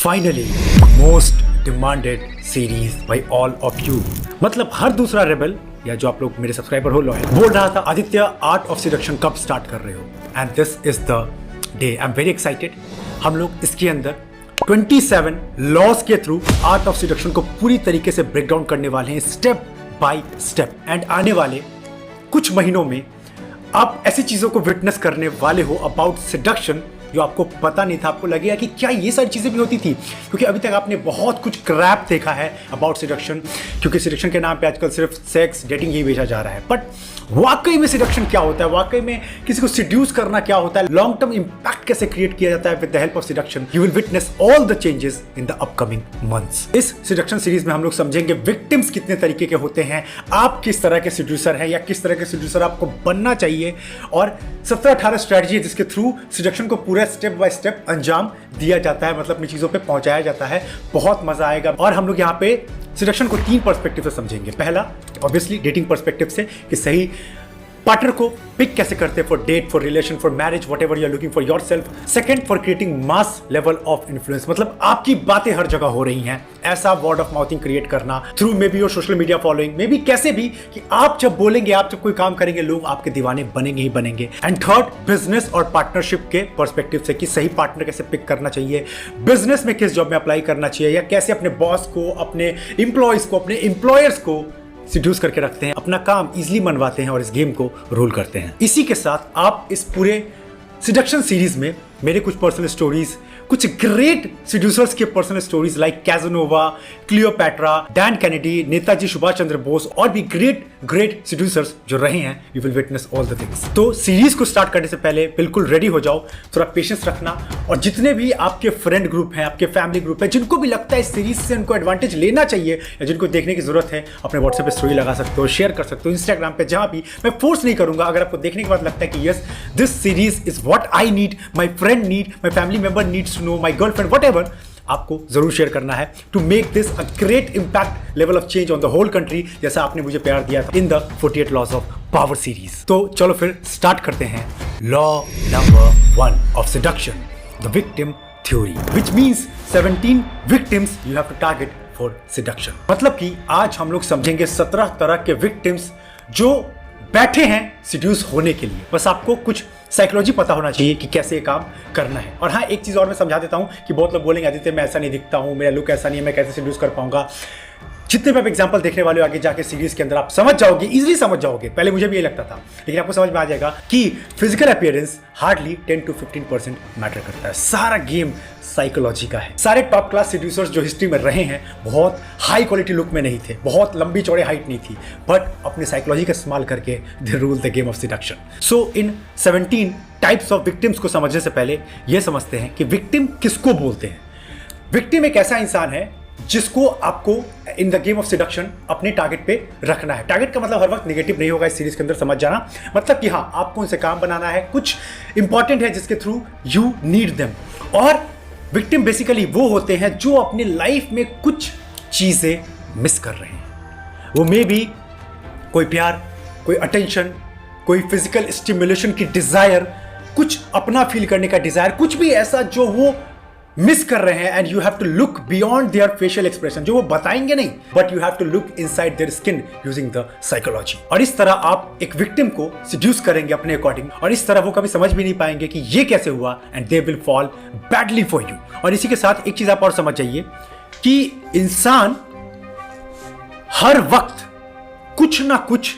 Finally most demanded series by all of you. मतलब हर दूसरा rebel या जो आप लोग मेरे सब्सक्राइबर हो लॉयल बोल रहा था आदित्य आर्ट ऑफ सिडक्शन कब स्टार्ट कर रहे हो, and this is the day. I am very excited. हम लोग इसके अंदर 27 लॉज के थ्रू आर्ट ऑफ सिडक्शन को पूरी तरीके से ब्रेक डाउन करने वाले हैं स्टेप बाय स्टेप। एंड आने वाले कुछ महीनों में आप ऐसी चीजों को विटनेस करने वाले हो अबाउट सिडक्शन जो आपको पता नहीं था। आपको लगेगा कि क्या ये सारी चीजें भी होती थी, क्योंकि अभी तक आपने बहुत कुछ क्रैप देखा है अबाउट सिडक्शन, क्योंकि सिडक्शन के नाम पे आजकल सिर्फ सेक्स डेटिंग ही भेजा जा रहा है। बट वाकई में सिडक्शन क्या होता है, वाकई में किसी को सिड्यूस करना क्या होता है, लॉन्ग टर्म इंपैक्ट कैसे क्रिएट किया जाता है with the help of seduction, you will witness all the changes in the upcoming months. इस सिडक्शन सीरीज में हम लोग समझेंगे विक्टिम्स कितने तरीके के होते हैं, आप किस तरह के सिड्यूसर हैं या किस तरह के सिड्यूसर आपको बनना चाहिए, और 17-18 स्ट्रेटजी है जिसके थ्रू सिडक्शन को पूरा स्टेप बाय स्टेप अंजाम दिया जाता है, मतलब अपनी चीजों पे पहुंचाया जाता है। बहुत मजा आएगा। और हम लोग यहाँ पे सिडक्शन को 3 पर्सपेक्टिव से समझेंगे। पहला ऑब्वियसली डेटिंग पर्सपेक्टिव से कि सही पार्टनर को पिक कैसे करते हैं for date, for relation, for marriage, whatever you are looking for yourself. Second, for creating mass level of influence, मतलब आपकी बातें हर जगह हो रही हैं, ऐसा वर्ड ऑफ माउथिंग क्रिएट करना through may be your social media following, may be कैसे भी कि आप जब बोलेंगे, आप जब कोई काम करेंगे, लोग आपके दीवाने बनेंगे ही बनेंगे। एंड थर्ड, बिजनेस और पार्टनरशिप के पर्सपेक्टिव से कि सही पार्टनर कैसे पिक करना चाहिए, बिजनेस में किस जॉब में अप्लाई करना चाहिए, या कैसे अपने बॉस को, अपने इंप्लॉयज को, अपने एम्प्लॉयर्स को सिड्यूस करके रखते हैं, अपना काम इजीली मनवाते हैं और इस गेम को रूल करते हैं। इसी के साथ आप इस पूरे सिडक्शन सीरीज में मेरे कुछ पर्सनल स्टोरीज, कुछ ग्रेट सिड्यूसर्स के personal stories like Casanova, Cleopatra, Dan Kennedy, Netaji Subhash Chandra Bose और भी ग्रेट सिड्यूसर्स जो रहे हैं, you will witness all the things. तो सीरीज को स्टार्ट करने से पहले बिल्कुल रेडी हो जाओ, थोड़ा पेशेंस रखना, और जितने भी आपके फ्रेंड ग्रुप हैं, आपके फैमिली ग्रुप है, जिनको भी लगता है इस सीरीज से उनको एडवांटेज लेना चाहिए या जिनको देखने की जरूरत है, अपने व्हाट्सएप पे स्टोरी लगा सकते हो, शेयर कर सकते हो, इंस्टाग्राम पे, जहां भी। मैं फोर्स नहीं करूंगा। अगर आपको देखने के बाद लगता है कि yes this series is what I need, my friend need, my family member needs to know, my girlfriend, whatever, आपको जरूर शेयर करना है to make this a great impact level of change on the whole country, जैसा आपने मुझे प्यार दिया था in the 48 laws of power series. तो चलो फिर स्टार्ट करते हैं। Law number 1 of seduction, the victim theory, which means 17 victims you have to target for seduction. मतलब कि आज हम लोग समझेंगे 17 तरह के विक्टिम्स जो बैठे हैं सिड्यूस होने के लिए। बस आपको कुछ साइकोलॉजी पता होना चाहिए कि कैसे ये काम करना है। और हाँ, एक चीज़ और मैं समझा देता हूँ कि बहुत लोग बोलेंगे आदित्य मैं ऐसा नहीं दिखता हूँ, मेरा लुक ऐसा नहीं है, मैं कैसे सिड्यूस कर पाऊंगा। जितने भी आप एग्जाम्पल देखने वाले हो आगे जाके सीरीज के अंदर आप समझ जाओगे, इजीली समझ जाओगे। पहले मुझे भी ये लगता था, लेकिन आपको समझ में आ जाएगा कि physical appearance hardly 10 to 15% matter करता है। सारा गेम साइकोलॉजी का है। सारे टॉप क्लास सिड्यूसर्स जो हिस्ट्री में रहे हैं बहुत हाई क्वालिटी लुक में नहीं थे, बहुत लंबी चौड़े हाइट नहीं थी, बट अपने साइकोलॉजी का इस्तेमाल करके they rule the game of seduction. So in 17 types of victims को समझने से पहले यह समझते हैं कि विक्टिम किसको बोलते हैं। विक्टिम एक ऐसा इंसान है जिसको आपको in the game of seduction अपने टारगेट पे रखना है। टारगेट का मतलब हर वक्त नेगेटिव नहीं होगा, इस सीरीज के अंदर समझ जाना। मतलब कि हाँ, आपको उनसे काम बनाना है, कुछ इंपॉर्टेंट है जिसके थ्रू यू नीड देम। और विक्टिम बेसिकली वो होते हैं जो अपनी लाइफ में कुछ चीजें मिस कर रहे हैं। वो मे बी कोई प्यार, कोई अटेंशन, कोई फिजिकल स्टिमुलेशन की डिजायर, कुछ अपना फील करने का डिजायर, कुछ भी ऐसा जो वो मिस कर रहे हैं। And you have to look beyond their facial expression, जो वो बताएंगे नहीं, but you have to look inside their skin using the psychology. और इस तरह आप एक विक्टिम को सिड्यूस करेंगे अपने अकॉर्डिंग, और इस तरह वो कभी समझ भी नहीं पाएंगे कि ये कैसे हुआ, and they will fall badly for you. और इसी के साथ एक चीज आप और समझ जाइए कि इंसान हर वक्त कुछ ना कुछ,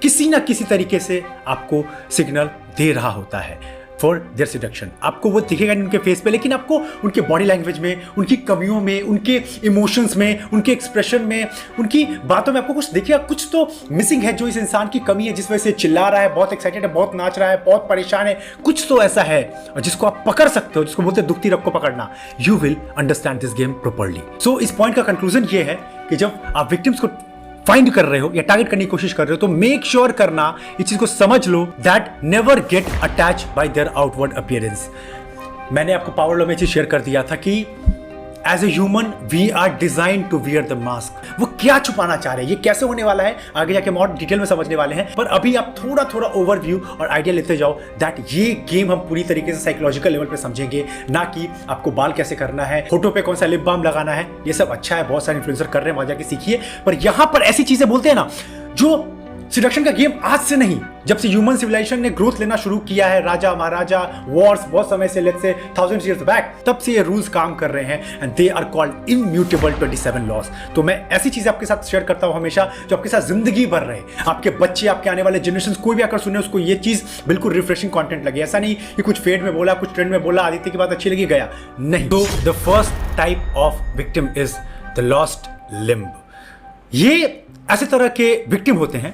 किसी ना किसी तरीके से आपको सिग्नल दे रहा होता है फॉर देयर सिडक्शन। आपको वो दिखेगा नहीं उनके फेस पे, लेकिन आपको उनके बॉडी लैंग्वेज में, उनकी कमियों में, उनके इमोशंस में, उनके एक्सप्रेशन में, उनकी बातों में आपको कुछ दिखेगा। कुछ तो मिसिंग है जो इस इंसान की कमी है, जिस वजह से चिल्ला रहा है, बहुत एक्साइटेड है, बहुत नाच रहा है, बहुत परेशान है। कुछ तो ऐसा है और जिसको आप पकड़ सकते हो, जिसको बोलते हैं दुखती रग को पकड़ना। You will understand this game properly. So इस पॉइंट का कंक्लूजन ये है कि जब आप विक्टिम्स को फाइंड कर रहे हो या टारगेट करने की कोशिश कर रहे हो, तो मेक श्योर करना, इस चीज को समझ लो, that never get attach by their outward appearance. मैंने आपको पावर लॉ में चीज शेयर कर दिया था कि as a human we are design to wear the mask. वो क्या छुपाना चाह रहे हैं, ये कैसे होने वाला है, आगे जाके हम और डिटेल में समझने वाले हैं। पर अभी आप थोड़ा थोड़ा ओवरव्यू और आइडिया लेते जाओ दैट ये गेम हम पूरी तरीके से साइकोलॉजिकल लेवल पे समझेंगे, ना कि आपको बाल कैसे करना है, होठों पे कौन सा लिप बाम लगाना है। ये सब अच्छा है, बहुत सारे इन्फ्लुएंसर कर रहे हैं, वहां जाके सीखिए। पर यहां पर ऐसी चीजें बोलते हैं ना, जो सिडक्शन का गेम आज से नहीं, जब से ह्यूमन सिविलाइजेशन ने ग्रोथ लेना शुरू किया है, राजा महाराजा वॉर्स बहुत समय से, लेट्स से 1000 years बैक, तब से ये रूल्स काम कर रहे हैं and they are called immutable 27 laws. तो मैं ऐसी चीजें आपके साथ शेयर करता हूं हमेशा जो आपके साथ जिंदगी भर रहे, आपके बच्चे, आपके आने वाले जनरेशन कोई भी आकर सुने उसको ये चीज बिल्कुल रिफ्रेशिंग कंटेंट लगे। ऐसा नहीं कि कुछ फेड में बोला, कुछ ट्रेंड में बोला, आदित्य की बात अच्छी लगी गया, नहीं। तो the first type of victim is the lost limb. ये ऐसे तरह के विक्टिम होते हैं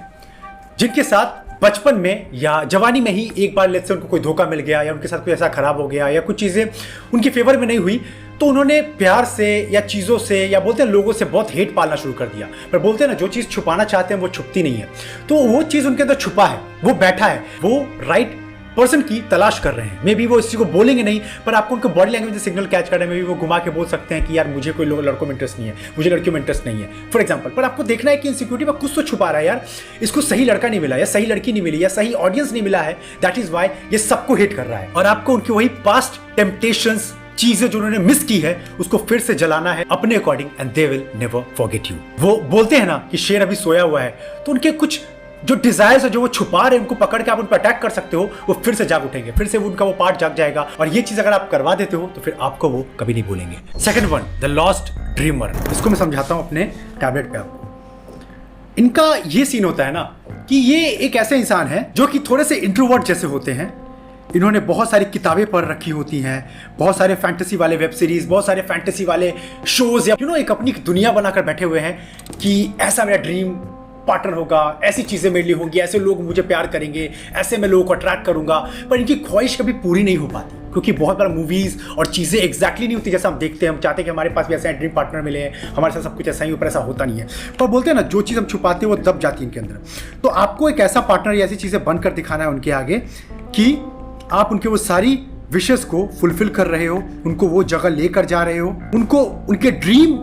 जिनके साथ बचपन में या जवानी में ही एक बार लेट्स से उनको कोई धोखा मिल गया, या उनके साथ कोई ऐसा खराब हो गया, या कुछ चीज़ें उनकी फेवर में नहीं हुई, तो उन्होंने प्यार से या चीज़ों से या बोलते हैं लोगों से बहुत हेट पालना शुरू कर दिया। पर बोलते हैं ना, जो चीज़ छुपाना चाहते हैं वो छुपती नहीं है। तो वो चीज़ उनके अंदर छुपा है, वो बैठा है, वो राइट पर्सन की तलाश कर रहे हैं। मे बी वो इसी को बोलेंगे नहीं, पर आपको उनको बॉडी लैंग्वेज से सिग्नल कैच करने में भी वो घुमा के बोल सकते हैं कि यार मुझे कोई लड़कों में इंटरेस्ट नहीं है, मुझे लड़कियों में इंटरेस्ट नहीं है, फॉर एग्जाम्पल। पर आपको देखना है कि इनसिक्योरिटी में कुछ तो छुपा रहा है, यार इसको सही लड़का नहीं मिला, या सही लड़की नहीं मिली, या सही ऑडियंस नहीं मिला है, दैट इज वाई ये सबको हेट कर रहा है। और आपको उनकी वही पास्ट टेम्पटेशंस, चीजें जो उन्होंने मिस की है, उसको फिर से जलाना है अपने according, and they will never forget you. वो बोलते हैं ना कि शेर अभी सोया हुआ है, तो उनके कुछ जो डिजायर्स है, जो वो छुपा रहे हैं, उनको पकड़ के आप उन पर अटैक कर सकते हो, वो फिर से जाग उठेंगे, फिर से उनका वो पार्ट जाग जाएगा। और ये चीज अगर आप करवा देते हो तो फिर आपको वो कभी नहीं भूलेंगे। Second one, the lost dreamer. इसको मैं समझाता हूं अपने टैबलेट पे आपको। इनका ये सीन होता है ना कि ये एक ऐसे इंसान है जो कि थोड़े से इंट्रोवर्ट जैसे होते हैं। इन्होंने बहुत सारी किताबें पढ़ रखी होती हैं, बहुत सारे फैंटेसी वाले वेब सीरीज, बहुत सारे फैंटेसी वाले शोज, या एक अपनी दुनिया बनाकर बैठे हुए हैं कि ऐसा मेरा ड्रीम पार्टनर होगा, ऐसी चीजें मेरे लिए होंगी, ऐसे लोग मुझे प्यार करेंगे, ऐसे मैं लोगों को अट्रैक्ट करूंगा। पर इनकी ख्वाहिश कभी पूरी नहीं हो पाती, क्योंकि बहुत बार मूवीज और चीजें एग्जैक्टली नहीं होती जैसा हम देखते हैं। हम चाहते हैं कि हमारे पास भी ऐसा ड्रीम पार्टनर मिले, हमारे साथ सब कुछ ऐसा ही ऊपर, ऐसा होता नहीं है। पर बोलते हैं ना, जो चीज़ हम छुपाते हैं वो दब जाती है इनके अंदर। तो आपको एक ऐसा पार्टनर या ऐसी चीजें बनकर दिखाना है उनके आगे कि आप उनके वो सारी विशेस को फुलफिल कर रहे हो, उनको वो जगह लेकर जा रहे हो, उनको उनके ड्रीम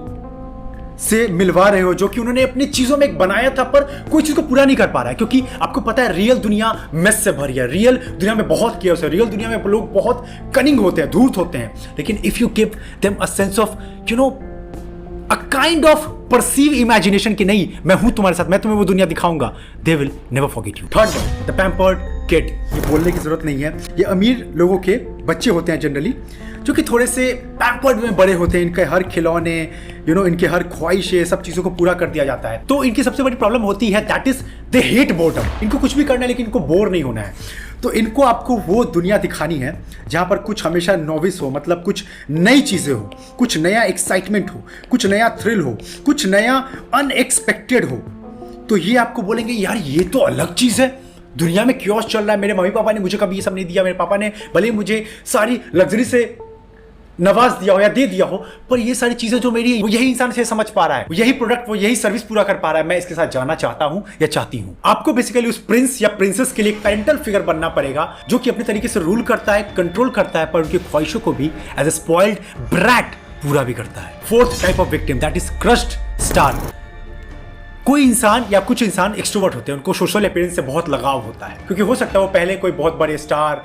से मिलवा रहे हो जो कि उन्होंने अपनी चीजों में एक बनाया था, पर कोई चीज को पूरा नहीं कर पा रहा है। क्योंकि आपको पता है रियल दुनिया मेस से भरी है, रियल दुनिया में बहुत किया है, रियल दुनिया में लोग बहुत कनिंग होते हैं, धूर्त होते हैं। लेकिन if you give them a sense of a kind of perceive imagination कि नहीं मैं हूं तुम्हारे साथ, मैं तुम्हें वो दुनिया दिखाऊंगा, they will never forget you. Third one, the pampered kid. ये बोलने की जरूरत नहीं है, ये अमीर लोगों के बच्चे होते हैं जनरली, जो कि थोड़े से पैम्पर्ड में बड़े होते हैं। इनके हर खिलौने, इनके हर ख्वाहिशें, सब चीज़ों को पूरा कर दिया जाता है। तो इनकी सबसे बड़ी प्रॉब्लम होती है that is they hate boredom. इनको कुछ भी करना है लेकिन इनको बोर नहीं होना है। तो इनको आपको वो दुनिया दिखानी है जहाँ पर कुछ हमेशा नोविस हो, मतलब कुछ नई चीज़ें हो, कुछ नया एक्साइटमेंट हो, कुछ नया थ्रिल हो, कुछ नया अनएक्सपेक्टेड हो। तो ये आपको बोलेंगे यार ये तो अलग चीज़ है, दुनिया में क्योस चल रहा है, मेरे मम्मी पापा ने मुझे कभी ये सब नहीं दिया, मेरे पापा ने भले ही मुझे सारी लग्जरी से नवाज दिया हो या दे दिया हो, पर ये सारी चीजें जो मेरी, वो यही इंसान से समझ पा रहा है, यही प्रोडक्ट, वो यही सर्विस पूरा कर पा रहा है, मैं इसके साथ जाना चाहता हूं या चाहती हूं। आपको बेसिकली उस प्रिंस या प्रिंसेस के लिए एक पेरेंटल फिगर बनना पड़ेगा जो कि अपने तरीके से रूल करता है, कंट्रोल करता है, पर उनकी ख्वाहिशों को भी एज ए स्पॉइल्ड ब्रैट पूरा भी करता है। Fourth type of victim, that is crushed star. कोई इंसान या कुछ इंसान एक्सट्रोवर्ट होते हैं, उनको सोशल अपीयरेंस से बहुत लगाव होता है, क्योंकि हो सकता है वो पहले कोई बहुत बड़े स्टार,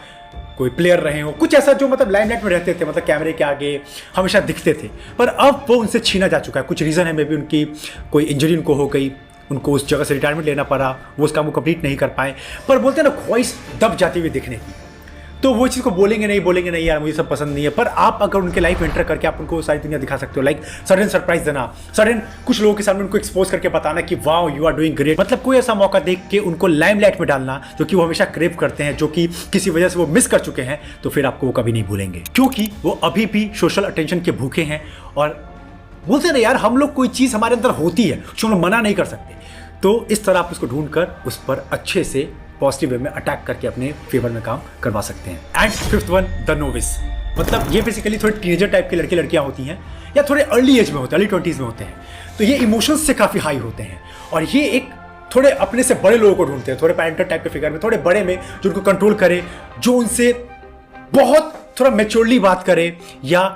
कोई प्लेयर रहे हो, कुछ ऐसा जो मतलब लाइमलाइट में रहते थे, मतलब कैमरे के आगे हमेशा दिखते थे, पर अब वो उनसे छीना जा चुका है। कुछ रीज़न है, मे बी उनकी कोई इंजरी उनको हो गई, उनको उस जगह से रिटायरमेंट लेना पड़ा, वो उस काम को कंप्लीट नहीं कर पाए। पर बोलते हैं ना, ख्वाहिश दब जाती हुई दिखने की, तो वो चीज़ को बोलेंगे नहीं यार मुझे सब पसंद नहीं है। पर आप अगर उनके लाइफ में एंटर करके आप उनको सारी दुनिया दिखा सकते हो, लाइक सडन सरप्राइज देना, सडन कुछ लोगों के सामने उनको एक्सपोज करके बताना कि wow you are doing great, मतलब कोई ऐसा मौका देख के उनको लाइमलाइट में डालना जो कि वो हमेशा क्रेव करते हैं, जो कि किसी वजह से वो मिस कर चुके हैं, तो फिर आपको वो कभी नहीं भूलेंगे, क्योंकि वो अभी भी सोशल अटेंशन के भूखे हैं। और बोलते ना यार, हम लोग कोई चीज़ हमारे अंदर होती है उसको हम लोग मना नहीं कर सकते, तो इस तरह आप उसको ढूंढ कर उस पर अच्छे से पॉजिटिव वे में अटैक करके अपने फेवर में काम करवा सकते हैं। And fifth one, the novice. मतलब ये बेसिकली थोड़े टीनेजर टाइप के लड़के लड़कियां होती हैं, या थोड़े अर्ली एज में होते हैं, अर्ली 20s में होते हैं, तो ये इमोशंस से काफ़ी हाई होते हैं, और ये एक थोड़े अपने से बड़े लोगों को ढूंढते हैं, थोड़े पैरेंटल टाइप के फिगर में, थोड़े बड़े में, जो उनको कंट्रोल करे, जो उनसे बहुत थोड़ा मैच्योरली बात करे, या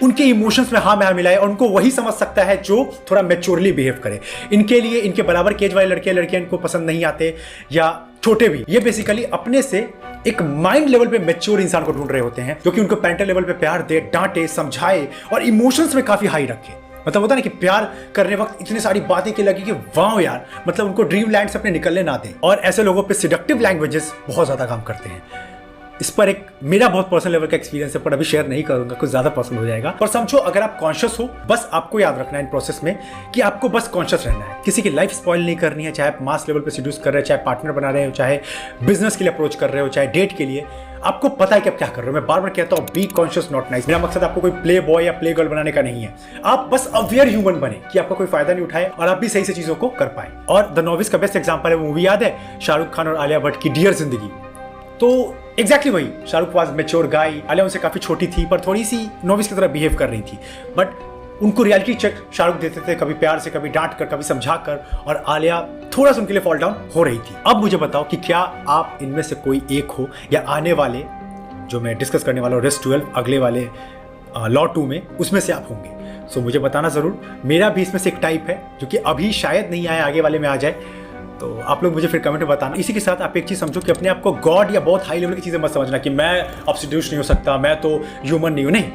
उनके इमोशंस में हाँ में हाँ मिलाए और उनको वही समझ सकता है जो थोड़ा मैच्योरली बिहेव करे। इनके लिए इनके बराबर केज वाले लड़के लड़कियां इनको पसंद नहीं आते या छोटे भी। ये बेसिकली अपने से एक माइंड लेवल पे मैच्योर इंसान को ढूंढ रहे होते हैं जो कि उनको पेंटल लेवल पे प्यार दे, डांटे, समझाए और इमोशंस में काफी हाई रखे। मतलब होता ना कि प्यार करने वक्त इतनी सारी बातें की लगी कि वाह यार, मतलब उनको ड्रीम लैंड से अपने निकलने ना दें। और ऐसे लोगों पे सिडक्टिव लैंग्वेजेस बहुत ज्यादा काम करते हैं। इस पर एक मेरा बहुत पर्सनल लेवल का एक्सपीरियंस है, पर अभी शेयर नहीं करूंगा, कुछ ज्यादा पर्सनल हो जाएगा। पर समझो, अगर आप कॉन्शियस हो, बस आपको याद रखना है इन प्रोसेस में कि आपको बस कॉन्शियस रहना है, किसी की लाइफ स्पॉइल नहीं करनी है। चाहे आप मास लेवल पे सीड्यूस कर रहे हो, चाहे पार्टनर बना रहे हो, चाहे बिजनेस के लिए अप्रोच कर रहे हो, चाहे डेट के लिए, आपको पता है कि आप क्या कर रहे हो। मैं बार बार कहता हूँ, बी कॉन्शियस नॉट नाइस। मेरा मकसद आपको कोई प्ले बॉय या प्ले गर्ल बनाने का नहीं है। आप बस अवेयर ह्यूमन बने कि आपका कोई फायदा नहीं उठाए और आप भी सही से चीजों को कर पाए। और द नोविस का बेस्ट एग्जांपल है, वो मूवी याद है शाहरुख खान और आलिया भट्ट की डियर जिंदगी। तो एग्जैक्टली वही, शाहरुख वाज मैच्योर गाय, आलिया उनसे काफी छोटी थी पर थोड़ी सी नोविस की तरह बिहेव कर रही थी। बट उनको रियलिटी चेक शाहरुख देते थे, कभी प्यार से, कभी डांट कर, कभी समझा कर, और आलिया थोड़ा सा उनके लिए फॉल डाउन हो रही थी। अब मुझे बताओ कि क्या आप इनमें से कोई एक हो, या आने वाले जो मैं डिस्कस करने वाला हूँ रेस्ट 12 अगले वाले लॉ 2 में, उसमें से आप होंगे। सो मुझे बताना जरूर। मेरा भी इसमें से एक टाइप है जो कि अभी शायद नहीं आया, आगे वाले में आ जाए, तो आप लोग मुझे फिर कमेंट में बताना। इसी के साथ आप एक चीज समझो कि अपने आप को गॉड या बहुत हाई लेवल की चीजें मत समझना कि मैं अब सीड्यूस नहीं हो सकता, मैं तो ह्यूमन नहीं हूं। नहीं,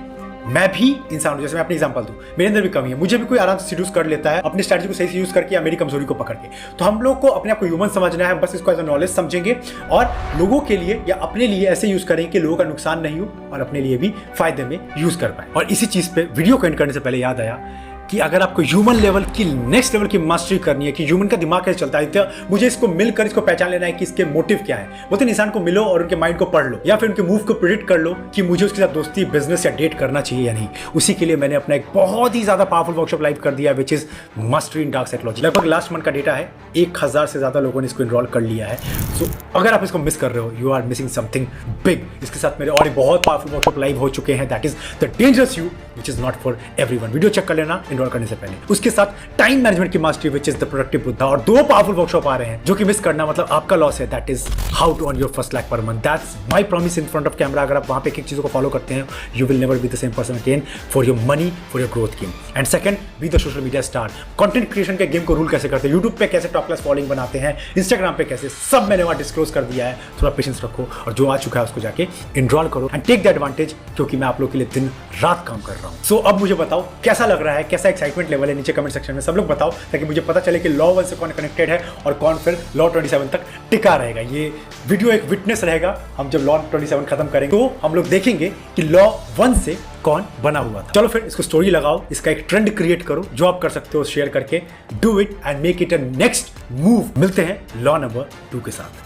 मैं भी इंसान हूं। जैसे मैं अपनी एग्जांपल दूं, मेरे अंदर भी कमी है, मुझे भी कोई आराम से सीड्यूस कर लेता है अपनी स्ट्रैटेजी को सही से यूज करके या मेरी कमजोरी को पकड़ के। तो हम लोग को अपने आप को ह्यूमन समझना है, बस इसको एज अ नॉलेज समझेंगे और लोगों के लिए या अपने लिए ऐसे यूज करेंगे कि लोगों का नुकसान नहीं हो और अपने लिए भी फायदे में यूज कर पाए। और इसी चीज पे वीडियो को एंड करने से पहले याद आया कि अगर आपको ह्यूमन लेवल की नेक्स्ट लेवल की मास्टरी करनी है कि ह्यूमन का दिमाग कैसे चलता है, तो मुझे इसको मिलकर इसको पहचान लेना है कि इसके मोटिव क्या है। बोलते इंसान को मिलो और उनके माइंड को पढ़ लो, या फिर उनके मूव को प्रिडिक्ट कर लो कि मुझे उसके साथ दोस्ती, बिजनेस या डेट करना चाहिए या नहीं। उसी के लिए मैंने अपना एक बहुत ही ज्यादा पावरफुल वर्कशॉप लाइव कर दिया, which is mastery in dark psychology. लगभग लास्ट मंथ का डेटा है, 1000 से ज्यादा लोगों ने इसको इनरोल कर लिया है। सो अगर आप इसको मिस कर रहे हो, you are missing something big. इसके साथ मेरे और बहुत पावरफुल वर्कशॉप लाइव हो चुके हैं, that is the dangerous you which is not for everyone. Video check कर लेना इनरोल करने से पहले। उसके साथ टाइम मैनेजमेंट की mastery which is the productive Buddha, और 2 पावरफुल वर्कशॉप आ रहे हैं जो कि मिस करना मतलब आपका लॉस है। That is how to earn your first lakh per month. That's my promise in front of camera. अगर आप वहां पे एक चीजों को फॉलो करते हैं, you will never be the same person again for your money, for your growth game. And second, be the social media star. Content creation के गेम को रूल कैसे करते हैं, यूट्यूब पे कैसे टॉप क्लास फॉलोइंग बनाते हैं, इंस्टाग्राम पे कैसे, सब मैंने वहां डिस्क्लोज कर दिया है। थोड़ा पेशेंस रखो और जो आ चुका है उसको जाके इनरोल करो एंड टेक द एडवांटेज, क्योंकि मैं आप लोग के लिए दिन रात काम कर रहा हूं। सो अब मुझे बताओ कैसा लग रहा है, कैसा एक्साइटमेंट लेवल है, नीचे कमेंट सेक्शन में सब लोग बताओ, ताकि मुझे पता चले कि लॉ 1 से कौन कनेक्टेड है और कौन फिर लॉ 27 तक टिका रहेगा। ये वीडियो एक विटनेस रहेगा। हम जब लॉ 27 खत्म करेंगे तो हम लोग देखेंगे कि लॉ 1 से कौन बना हुआ था। चलो फिर इसको स्टोरी लगाओ, इसका एक ट्रेंड क्रिएट करो, जो आप कर सकते हो शेयर करके। Do it and make it a next move. मिलते हैं लॉ नंबर 2 के साथ।